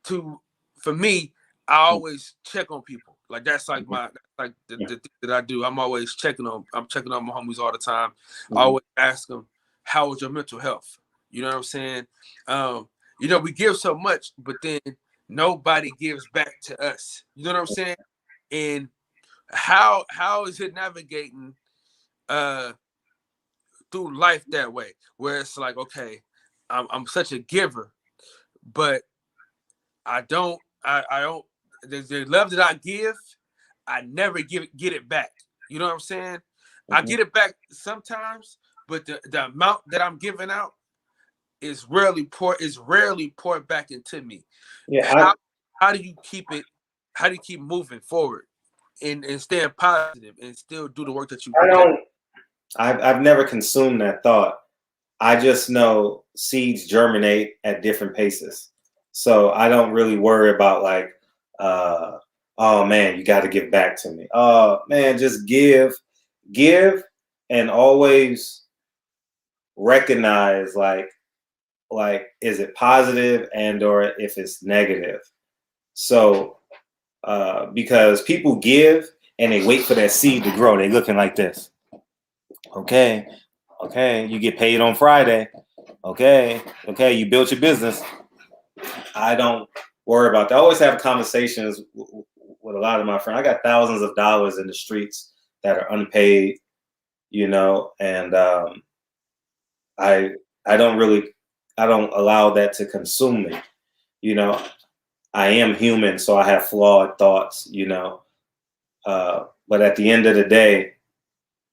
for me, I always check on people. Like, that's like the thing that I do. I'm checking on my homies all the time. I always ask them, how was your mental health? You know what I'm saying? You know, we give so much, but then nobody gives back to us. You know what I'm saying? And how is it navigating through life that way, where it's like, okay, I'm such a giver, but I don't the love that I give, I never get it back. You know what I'm saying? I get it back sometimes, but the amount that I'm giving out is rarely poured back into me. Yeah. How do you keep it? How do you keep moving forward and staying positive and still do the work that you do? I've never consumed that thought. I just know seeds germinate at different paces. So I don't really worry about like, oh man, you got to give back to me. Oh man, just give, and always recognize like, is it positive and or if it's negative. So because people give and they wait for that seed to grow, they looking like this. Okay, you get paid on Friday. Okay, you built your business. I don't worry about that. I always have conversations with a lot of my friends. I got thousands of dollars in the streets that are unpaid, you know, and I don't allow that to consume me. You know, I am human, so I have flawed thoughts, you know. But at the end of the day,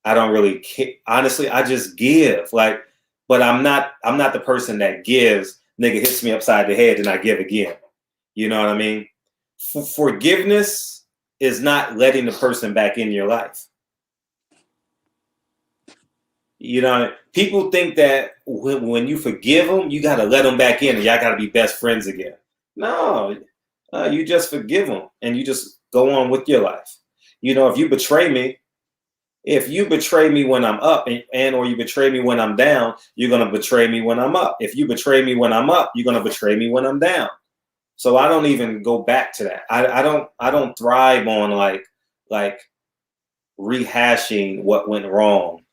I don't really care. Honestly, I just give. Like, but I'm not the person that gives. Nigga hits me upside the head and I give again. You know what I mean? Forgiveness is not letting the person back in your life. You know, people think that when you forgive them, you got to let them back in and y'all got to be best friends again. No, you just forgive them and you just go on with your life. You know, if you betray me when I'm up and or you betray me when I'm down, you're going to betray me when I'm up. If you betray me when I'm up, you're going to betray me when I'm down. So I don't even go back to that. I don't thrive on like rehashing what went wrong.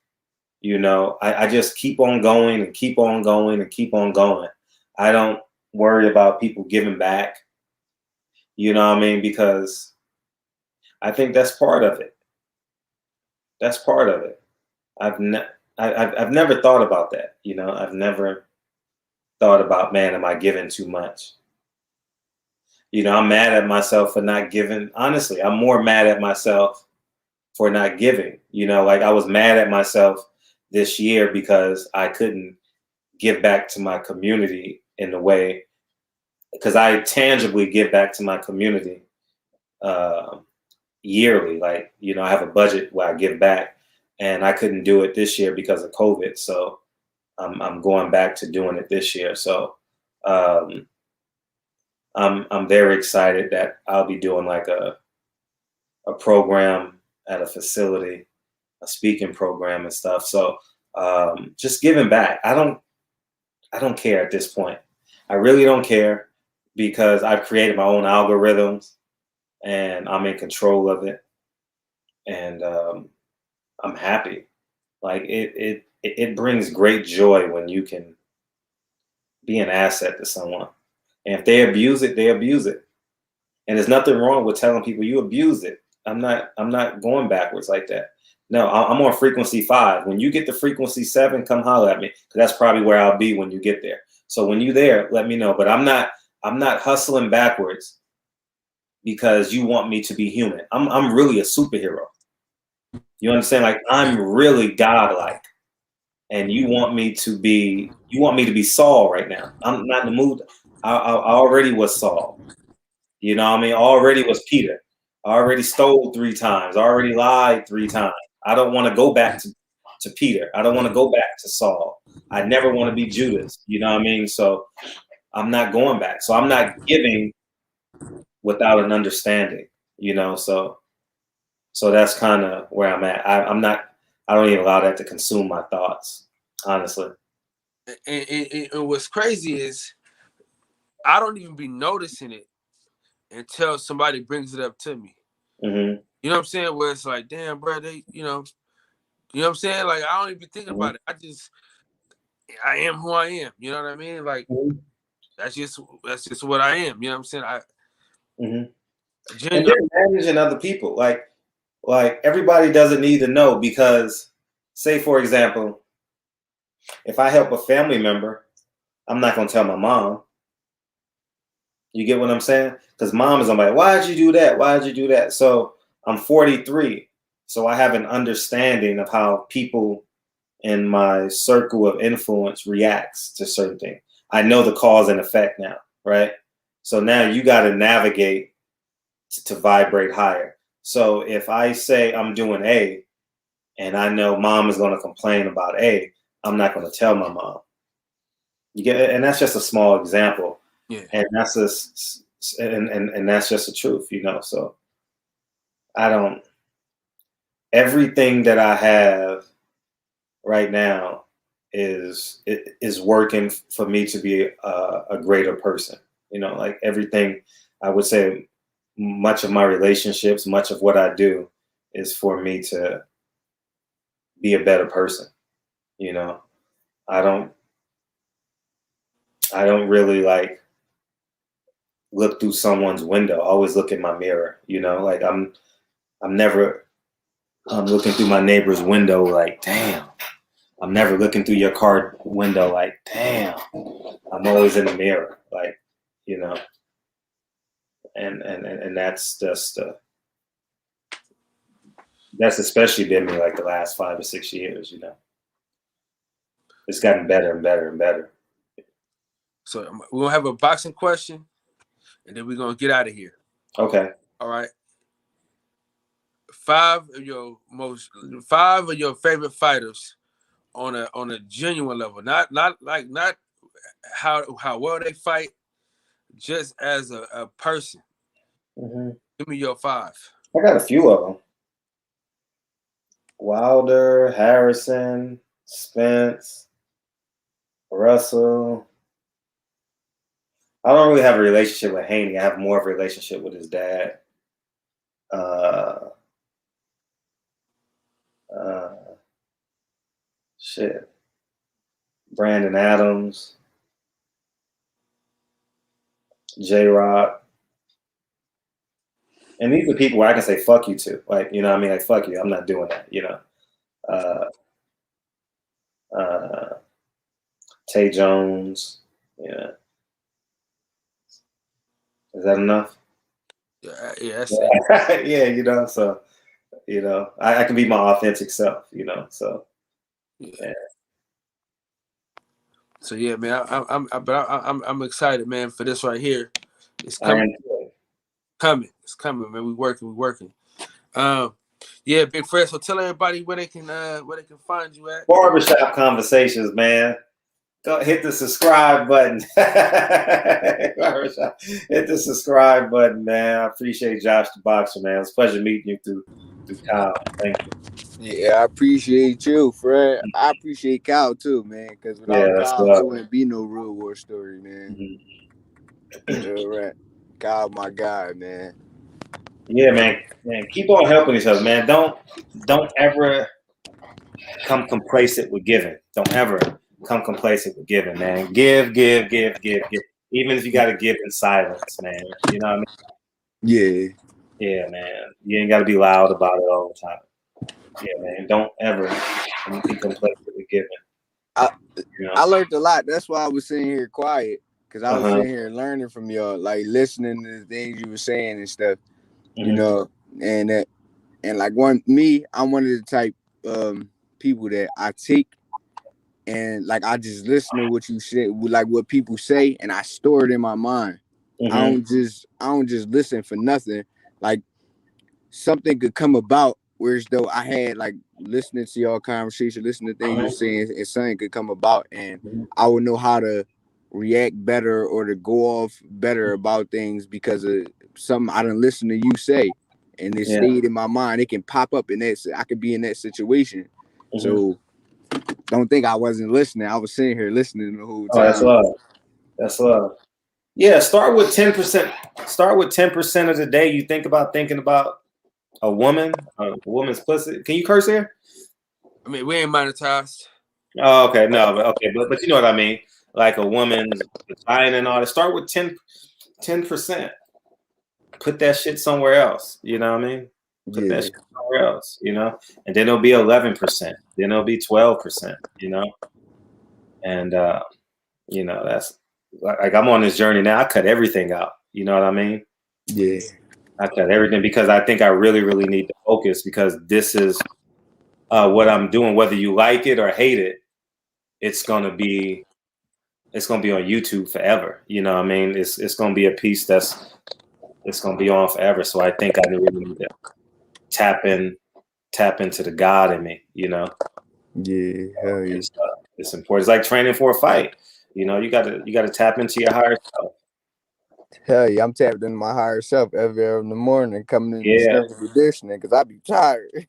You know, I just keep on going and keep on going and keep on going. I don't worry about people giving back. You know what I mean? Because I think that's part of it. That's part of it. I've never thought about that. You know, I've never thought about, man, am I giving too much? You know, I'm mad at myself for not giving. Honestly, I'm more mad at myself for not giving. You know, like I was mad at myself this year because I couldn't give back to my community in the way, because I tangibly give back to my community yearly. Like, you know, I have a budget where I give back, and I couldn't do it this year because of COVID. So I'm going back to doing it this year. So I'm very excited that I'll be doing like a program at a facility, a speaking program and stuff. So just giving back. I don't care at this point. I really don't care, because I've created my own algorithms and I'm in control of it. And I'm happy. Like it brings great joy when you can be an asset to someone. And if they abuse it, they abuse it. And there's nothing wrong with telling people you abused it. I'm not going backwards like that. No, I'm on frequency 5. When you get to frequency 7, come holler at me, because that's probably where I'll be when you get there. So when you're there, let me know. But I'm not hustling backwards because you want me to be human. I'm really a superhero. You understand? Like, I'm really godlike, and you want me to be Saul right now. I'm not in the mood. I already was Saul. You know what I mean? I already was Peter. I already stole 3 times. I already lied 3 times. I don't want to go back to Peter. I don't want to go back to Saul. I never want to be Judas. You know what I mean? So I'm not going back. So I'm not giving without an understanding, you know? So that's kind of where I'm at. I don't even allow that to consume my thoughts, honestly. And what's crazy is I don't even be noticing it until somebody brings it up to me. Mm-hmm. You know what I'm saying? Where it's like, damn, bro, you know what I'm saying? Like, I don't even think about it. I am who I am. You know what I mean? Like, that's just what I am. You know what I'm saying? And they're managing other people. Like everybody doesn't need to know, because, say for example, if I help a family member, I'm not gonna tell my mom. You get what I'm saying? Because mom is like, why'd you do that? Why'd you do that? So I'm 43. So I have an understanding of how people in my circle of influence reacts to certain things. I know the cause and effect now, right? So now you got to navigate to vibrate higher. So if I say I'm doing A, and I know mom is going to complain about A, I'm not going to tell my mom. You get it? And that's just a small example. Yeah. And that's and that's just the truth, you know. So I don't. Everything that I have right now is working for me to be a greater person. You know, like everything, I would say, much of my relationships, much of what I do is for me to be a better person. You know, I don't really like look through someone's window. I always look in my mirror. You know, like I'm never looking through my neighbor's window like, damn. I'm never looking through your car window like, damn. I'm always in the mirror, like, you know. And that's just that's especially been me like the last 5 or 6 years, you know. It's gotten better and better and better. So we're gonna have a boxing question, and then we're gonna get out of here. Okay. All right. 5 of your favorite fighters on a genuine level, not how well they fight, just as a person. Mm-hmm. Give me your 5. I got a few of them. Wilder, Harrison, Spence, Russell. I don't really have a relationship with Haney. I have more of a relationship with his dad. Shit. Brandon Adams, J-Rock. And these are people where I can say fuck you to. Like, you know what I mean? Like, fuck you. I'm not doing that, you know. Tay Jones. Yeah. Is that enough? Yeah, that's it. Yeah, you know, so, you know, I can be my authentic self, you know, so. Yeah. So yeah, man, I'm excited, man, for this right here. It's coming. It's coming, man. We working. Yeah, Big Fred. So tell everybody where they can find you at. Barbershop Conversations, man. Go hit the subscribe button. Hit the subscribe button, man. I appreciate Josh the Boxer, man. It's a pleasure meeting you through Kyle. Thank you. Yeah, I appreciate you, Fred. I appreciate Kyle too, man. Because without Kyle, there wouldn't be no Real War Story, man. Mm-hmm. All right, Kyle, my guy, man. Yeah, man. Keep on helping each other, man. Don't ever come complacent with giving. Don't ever come complacent with giving, man. Give. Even if you got to give in silence, man. You know what I mean? Yeah. Yeah, man. You ain't got to be loud about it all the time. Yeah, man. Don't ever be complacent with giving. I learned a lot. That's why I was sitting here quiet, because I was sitting here learning from y'all, like listening to the things you were saying and stuff. You know, and like I'm one of the type people that I take and like I just listen to what you say, like what people say, and I store it in my mind. I don't just listen for nothing. Like something could come about, whereas though I had like listening to y'all conversation, listening to things you're saying, and something could come about, and I would know how to react better or to go off better about things because of something I didn't listen to you say, and it stayed in my mind. It can pop up in that. I could be in that situation. So don't think I wasn't listening. I was sitting here listening the whole time. Oh, that's love. Yeah, start with 10%. Start with 10% of the day you thinking about a woman's pussy. Can you curse here? I mean, we ain't monetized. Oh, okay, no, but you know what I mean. Like a woman's vagina and all that. Start with 10%. Put that shit somewhere else. You know what I mean? Put that shit somewhere else, you know? And then it'll be 11%. Then it'll be 12%, you know? And, you know, that's like I'm on this journey now. I cut everything out. You know what I mean? Yeah. I cut everything because I think I really, really need to focus, because this is what I'm doing. Whether you like it or hate it, it's gonna be on YouTube forever. You know what I mean? It's gonna be a piece it's gonna be on forever. So I think I really need to tap into the God in me, you know? Yeah, hell yeah. It's important. It's like training for a fight. You know, you gotta tap into your higher self. Hell yeah, I'm tapped into my higher self every hour in the morning, coming in the conditioning, because I be tired.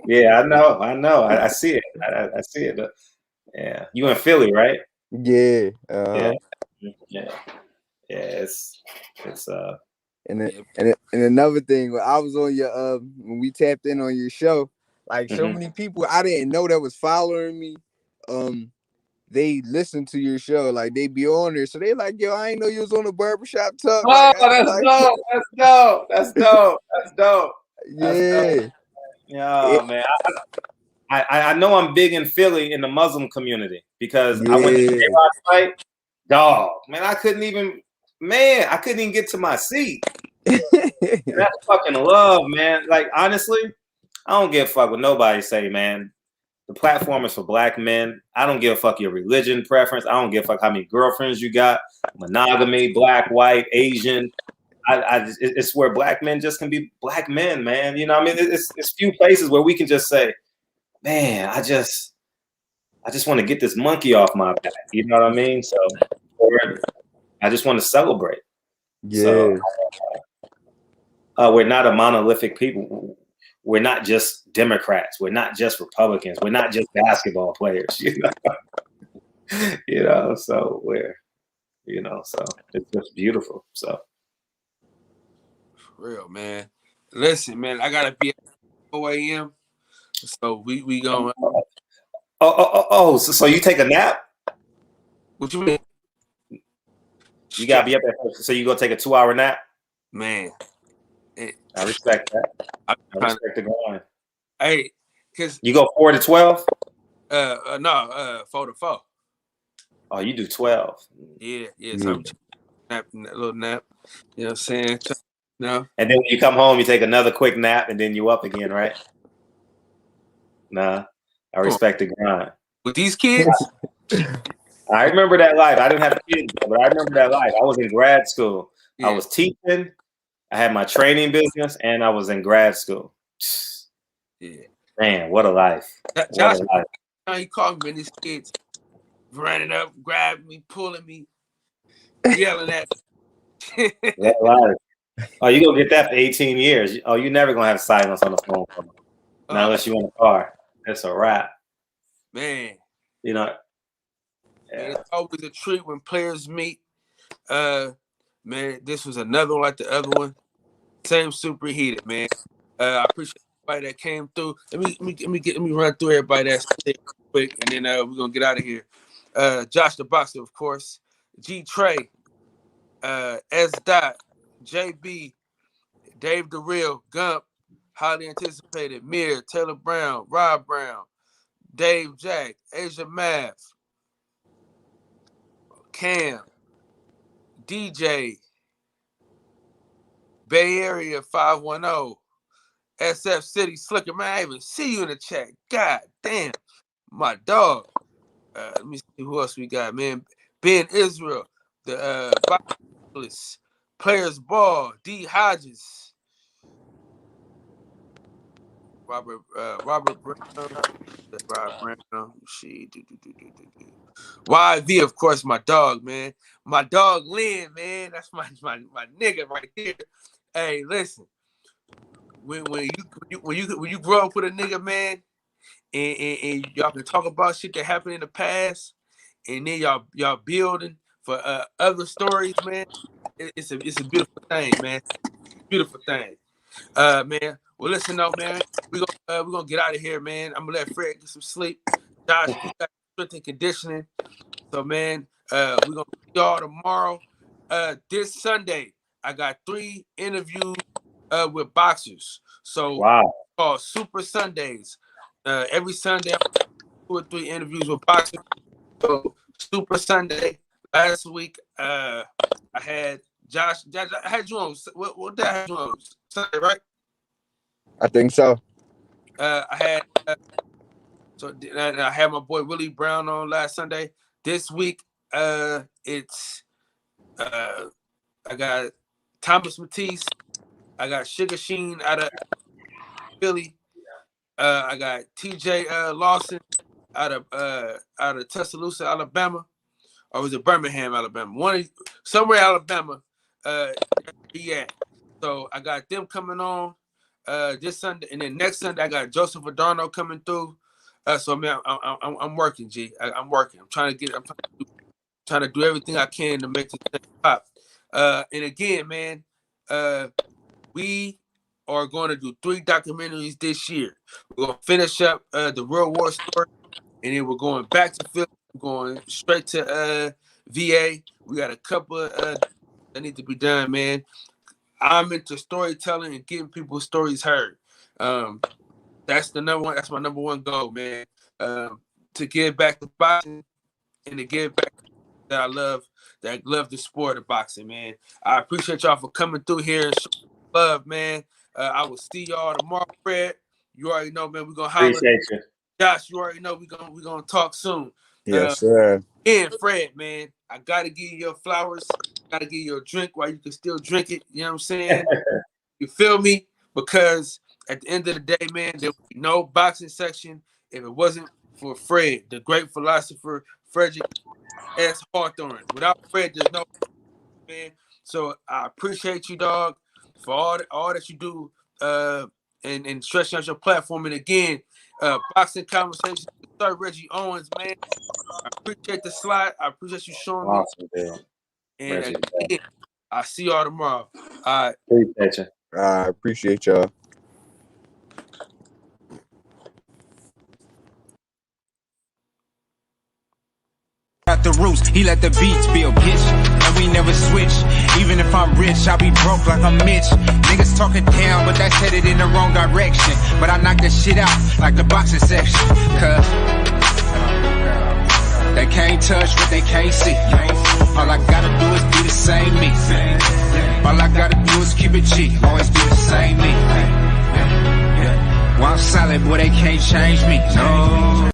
Yeah, I know. I see it. I see it. Yeah, you in Philly, right? Yeah. Yeah. It's and another thing, when I was on your when we tapped in on your show, like so many people I didn't know that was following me. They listen to your show, like they be on there, so they like, yo, I ain't know you was on the Barbershop Talk. Oh, that's dope. Yeah. Yeah, man. I know I'm big in Philly in the Muslim community, because I went to J-Rock's fight. Dog, man, I couldn't even get to my seat. That's fucking love, man. Like, honestly, I don't give a fuck what nobody say, man. The platform is for black men. I don't give a fuck your religion preference. I don't give a fuck how many girlfriends you got, monogamy, black, white, Asian. It's where black men just can be black men, man. You know what I mean? It's few places where we can just say, man, I just want to get this monkey off my back. You know what I mean? So, or I just want to celebrate. Yeah. So, we're not a monolithic people. We're not just Democrats. We're not just Republicans. We're not just basketball players. So we're, so it's just beautiful. So. For real, man. Listen, man, I gotta be at 4 a.m. So we going. So you take a nap? What you mean? You gotta be up there. So you go take a 2-hour nap? Man, I respect that. I respect the grind. Hey, cause you go 4 to 12? No, 4 to 4. Oh, you do 12. Yeah. So I'm a little nap. You know what I'm saying? No. And then when you come home, you take another quick nap, and then you up again, right? Nah, I respect the grind. With these kids? I remember that life. I didn't have kids, but I remember that life. I was in grad school. Yeah. I was teaching. I had my training business, and I was in grad school. Yeah. Man, what a life. Josh, he called me, and these kids running up, grabbing me, pulling me, yelling at me. That life. Oh, you gonna get that for 18 years. Oh, you're never gonna have silence on the phone. Not unless you're in a car. That's a wrap. Man. Yeah. And it's always a treat when players meet. Man, this was another one like the other one. Same super heated, man. I appreciate everybody that came through. Let me run through everybody that's quick, and then we're gonna get out of here. Josh the Boxer, of course. G Trey, S. Dot, JB, Dave the Real, Gump, highly anticipated, Mir, Taylor Brown, Rob Brown, Dave Jack, Asia Math, Cam, DJ, Bay Area 510, SF City Slicker. Man, I even see you in the chat. God damn, my dog. Let me see who else we got, man. Ben Israel, the Players Ball, D Hodges, Robert Brown, YV, of course, my dog, man. My dog Lynn, man. That's my nigga right there. Hey, listen. When you grow up with a nigga, man, and y'all can talk about shit that happened in the past, and then y'all building for other stories, man. It's a beautiful thing, man. Beautiful thing. Man. Well, listen though, man. We're gonna get out of here, man. I'm gonna let Fred get some sleep. Josh, you got strength and conditioning. So, man, we're gonna see y'all tomorrow. This Sunday, I got 3 interviews with boxers. So called Super Sundays. Every Sunday, I'm 2 or 3 interviews with boxers. So Super Sunday. Last week, I had Josh. I had you on. What day I had you on? Sunday, right? I think so. I had I had my boy Willie Brown on last Sunday. This week, it's I got Thomas Matisse. I got Sugar Sheen out of Philly. I got TJ Lawson out of Tuscaloosa, Alabama. Or was it Birmingham, Alabama? Somewhere Alabama. Yeah. So I got them coming on this Sunday, and then next Sunday I got Joseph Adorno coming through. So man, I'm working, G. I'm working. I'm trying to do everything I can to make this thing pop. And again, man, we are going to do 3 documentaries this year. We're going to finish up the Real War story, and then we're going back to Philly. We're going straight to VA. We got a couple that need to be done, man. I'm into storytelling and getting people's stories heard. That's the number one. That's my number one goal, man. To give back to boxing and to give back that I love the sport of boxing, man. I appreciate y'all for coming through here and showing love, man. I will see y'all tomorrow, Fred. You already know, man. We're gonna holler. Appreciate you. Josh, you already know we're gonna talk soon. Yes, sir. And Fred, man, I gotta give you your flowers. Gotta give you a drink while you can still drink it. You know what I'm saying? You feel me? Because at the end of the day, man, there would be no boxing section if it wasn't for Fred, the great philosopher Frederick S. Hawthorne. Without Fred, there's no man. So I appreciate you, dog, for all that you do and stretching out your platform. And again, boxing conversations with Sir Reggie Owens, man. I appreciate the slot. I appreciate you showing me. Awesome, man. And Reggie, again, I'll see y'all tomorrow. All right. appreciate you. I appreciate y'all. At the roots, he let the beats build, bitch, and we never switch. Even if I'm rich, I'll be broke like I'm Mitch. Niggas talking down, but that's headed in the wrong direction. But I knock that shit out like the boxing section. Cause they can't touch what they can't see. All I gotta do is be the same me. All I gotta do is keep it cheap. Always be the same me. Well, I'm solid, boy, they can't change me. No.